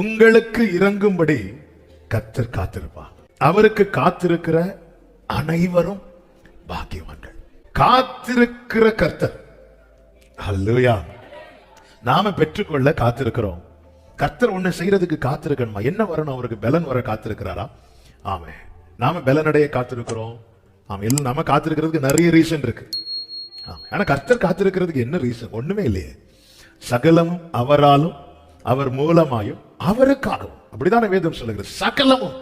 உங்களுக்கு இறங்கும்படி கர்த்தர் காத்திருப்பார். அவருக்கு காத்திருக்கிற அனைவரும் பாக்கியவான்கள். காத்திருக்கிற கர்த்தர். அல்லேலூயா. நாம பெற்றுக்கொள்ள காத்திருக்கிறோம். கர்த்தர் ஒண்ணு செய்யறதுக்கு காத்திருக்கணுமா? என்ன வரணும்? அவருக்கு பலன் வர காத்திருக்கிறாரா? ஆமே. நாம பலனடைய காத்திருக்கிறோம். ஆமா, எல்லாம் நாம காத்திருக்கிறதுக்கு நிறைய ரீசன் இருக்கு. ஆனா கர்த்தர் காத்திருக்கிறதுக்கு என்ன ரீசன்? ஒண்ணுமே இல்லையே. சகலமும் அவராலும் அவர் மூலமாயும் அவருக்காகவும். அப்படிதான் வேதம் சொல்லுகிறது. சகலமும்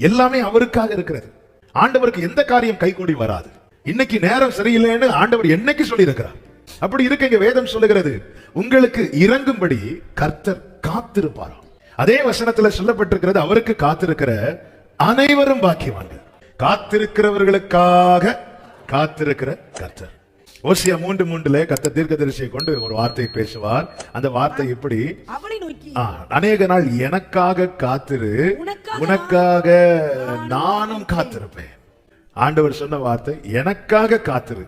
எல்லாமே அவருக்காக இருக்கிறது. ஆண்டவருக்கு எந்த காரியம் கைகூடி வராது. இன்னைக்கு நேரம் சரியில்லைன்னு ஆண்டவர் என்னைக்கு சொல்லி இருக்கிறார். அப்படி இருக்க இங்க வேதம் சொல்லுகிறது, உங்களுக்கு இறங்கும்படி கர்த்தர் காத்திருப்பாராம். அதே வசனத்துல சொல்லப்பட்டிருக்கிறது, அவருக்கு காத்திருக்கிற அனைவரும் பாக்கியவான்கள். காத்திருக்கிறவர்களுக்காக காத்திருக்கிற கர்த்தர். ஓசியா 3:3 கர்த்தர் தீர்க்கதரிசியை கொண்டு ஒரு வார்த்தை பேசுவார். அந்த வார்த்தை இப்படி, அநேக நாள் எனக்காக காத்திரு, உனக்காக நானும் காத்திருப்பேன். ஆண்டவர் சொன்ன வார்த்தை, எனக்காக காத்திரு,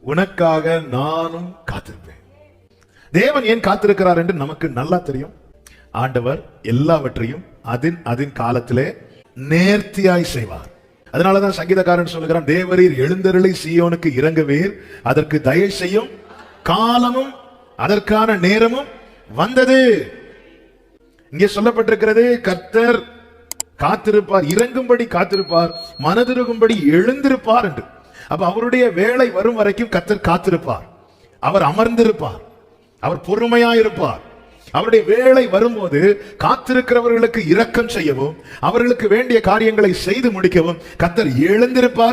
உனக்காக நானும் காத்திருப்பேன். தேவன் ஏன் காத்திருக்கிறார் என்று நமக்கு நல்லா தெரியும். ஆண்டவர் எல்லாவற்றையும் அதின் காலத்திலே நேர்த்தியாய் செய்வார். அதனாலதான் சங்கீதக்காரன் சொல்லுகிறான், தேவரீர் எழுந்தருளை சீயோனுக்கு இறங்குவீர், அதற்கு தயவு செய்யும் காலமும் அதற்கான நேரமும் வந்தது. இங்கே சொல்லப்பட்டிருக்கிறது, கர்த்தர் காத்திருப்பார், இறங்கும்படி காத்திருப்பார், மனதிருகும்படி எழுந்திருப்பார் என்று. அப்ப அவருடைய வேலை வரும் வரைக்கும் கர்த்தர் காத்திருப்பார். அவர் அமர்ந்திருப்பார், அவர் பொறுமையாயிருப்பார். அவருடைய வேலை வரும்போது காத்திருக்கிறவர்களுக்கு இரக்கம் செய்யவும், அவர்களுக்கு வேண்டிய காரியங்களை செய்து முடிக்கவும் கர்த்தர் எழுந்திருப்பார்.